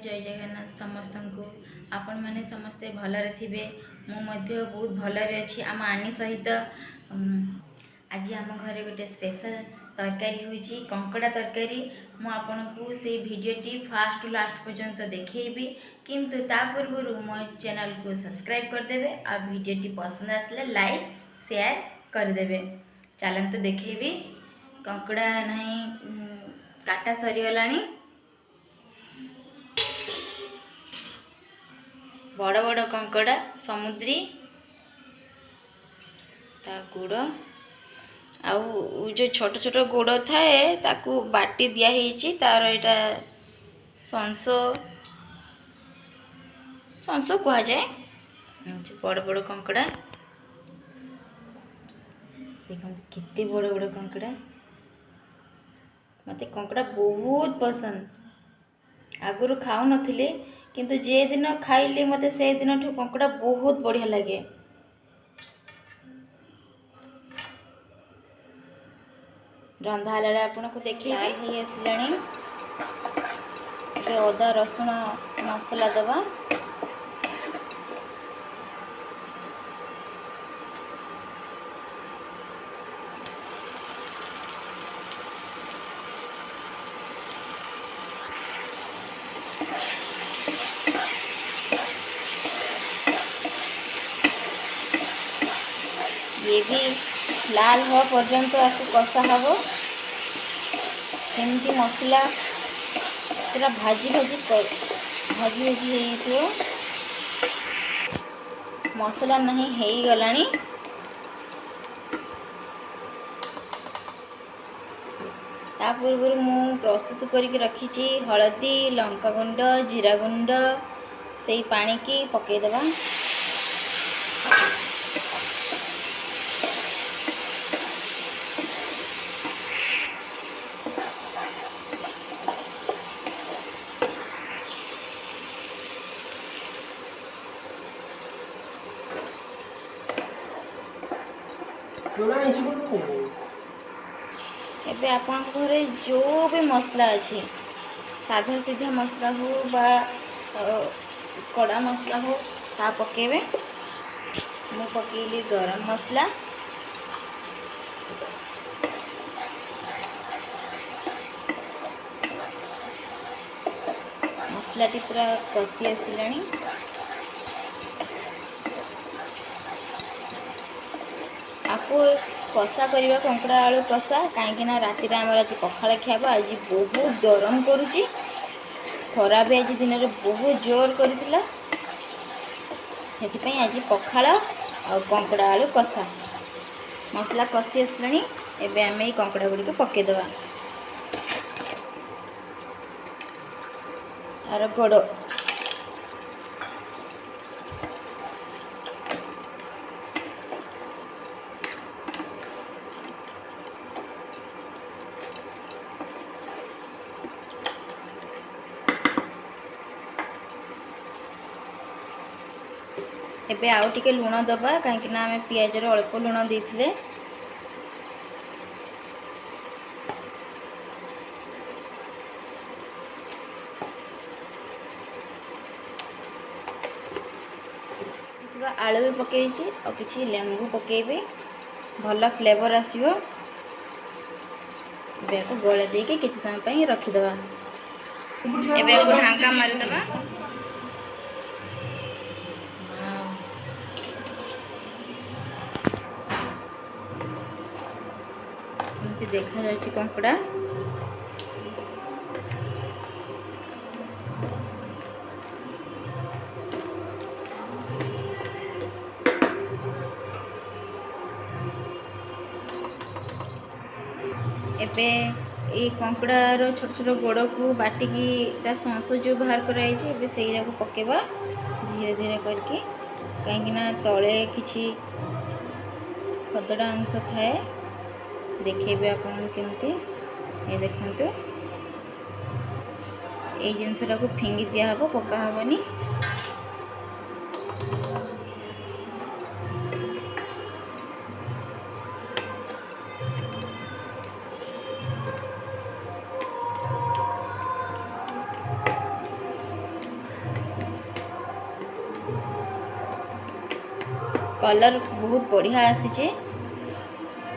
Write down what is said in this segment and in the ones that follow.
जय जगन्नाथ समस्त को आपण मैंने समस्ते भलरे थिबे मु मध्य बहुत भलरे अच्छी आम आनी सहित आज आम घरे गोटे स्पेशल तरकारी होइछि कंकड़ा तरकारी मु आपन को से वीडियोटी फास्ट टू लास्ट पर्यंत देखैबी किंतु ता पूर्व मो चैनल को सब्सक्राइब कर देबे और वीडियोटी पसंद आसले लाइक शेयर कर देबे। चलंतु देखैबी कंकड़ा नहीं काटा सरी गलानी बड़ बड़ कंकड़ा समुद्री ता गुड़ आउ जो छोट छोट गोड़ थाए ताकू बाटी दिया ही तार यहाँ संसो संसो कह जाए बड़ बड़ कंकड़ा देखो कितने बड़ बड़ कंकड़ा मत कंकड़ा बहुत पसंद आगुरी खाऊ नथिले किंतु जे दिन खाइले मते से दिन ठू कंकड़ा बहुत बढ़िया लगे। रंधा लाले आपन को देखिए ही आसलानी अदा रसुण मसला दबा ये भी लाल हो पर्यंत आपको कषा हम सेमती मसला पूरा भाजी भाजी भाजी भाजी मसला नहीं है गलानी ता पूर्व मु प्रस्तुत करके रखी हलदी लंका गुंड जीरा गुंड से पानी की पकईदबा एबे आपन घरे जो भी मसला अच्छी साधा सीधा मसला हो बा कड़ा मसला हो ता पकेबे मु पकेली गरम मसला मसलाटी पूरा कषि आसिलानी आपको कषा करवा कंकड़ा आलू कषा कहीं राति आमर आज पखाड़ खाब आज बहुत गरम करुच्ची खरा भी आज दिन में बहुत जोर करथिला से आज पखाड़ आ कंकड़ा आलू कषा मसला कषि आसलानी एबे आम ये कंकड़ा गुड़ी को पकईदबा तार गोड़ एबे आउ टिके लुण दबा कहीं आम पियाज अल्प लुण देथिले आलू भी पकई और किसी लेंबू पकेबी भल फ्लेवर आसो गले देके किसी समय रखीदबा एबे ढांका मारिदबा देखा जाए कंकड़ा एबे ये कंकड़ार छोट छोट गोड़ को बाटिकी संस जो बाहर कराई से पकेबा धीरे धीरे करके कहीं तले किछि खदड़ा अंश थाए देखेबे आपन केमती ये देखंतु ये जिनसटा को फिंगी दिया हबो पका हबनी कलर बहुत बढ़िया आसी।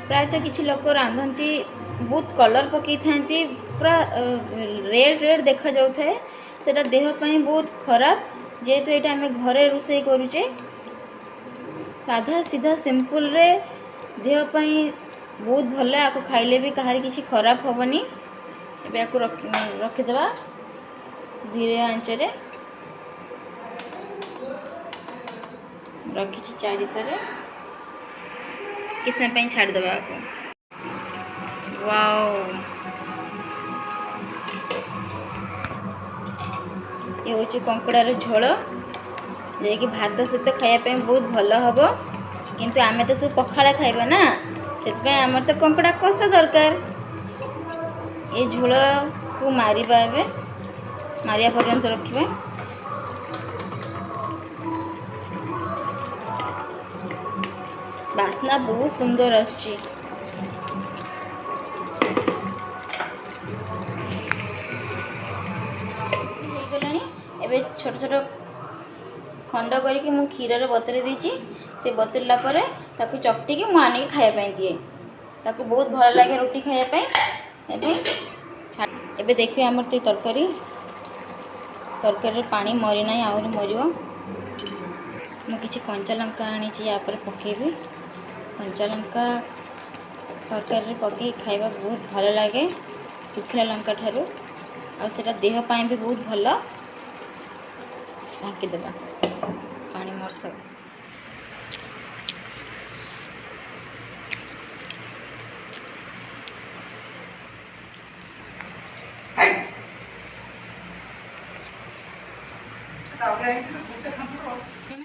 प्रायतः किसी लोक रांधती बहुत कलर पकई था पूरा रेड रेड देखा जाऊ थाए सेटा देहपाई बहुत खराब। जेहेतु ये आम घरे रोषे करुचे साधा सीधा सिंपल रे देहपाई बहुत भल। आपको खाइले भी कहार किसी खराब हेनी। एबे आपको रखिदेवा धीरे आंचरे रखी चारिशे किस समय छाड़देवा आपको। वाओ ये हूँ कंकड़ार झोल जे कि भात सहित खायापी बहुत भल हम। किंतु आमे तो सब पखाला खाइबा ना से आमर तो कंकड़ा कषा दरकार। ये झोल को मारिबा एबे मारिया पर्यंत रखिबा। बास्ना बहुत सुंदर आसुची। एबे छोट छोट खंड करके मु क्षीर बतरे देची। से बतरला परे ताकू चकटी के मुझे खायापी दिए ताकू बहुत भल लगे रोटी खायापी। एबे देखिए आमर तो तरकारी तरकारी पानी मरी ना आहरी मर। मुझे कंचा लंका आनी पर पकेबी। कंचा लंका तरकारी पकई खाइबा बहुत भल लगे सुखिला लंका ठारू आटा देहपाई भी बहुत भल। ढांकीदेवा पानी मरता।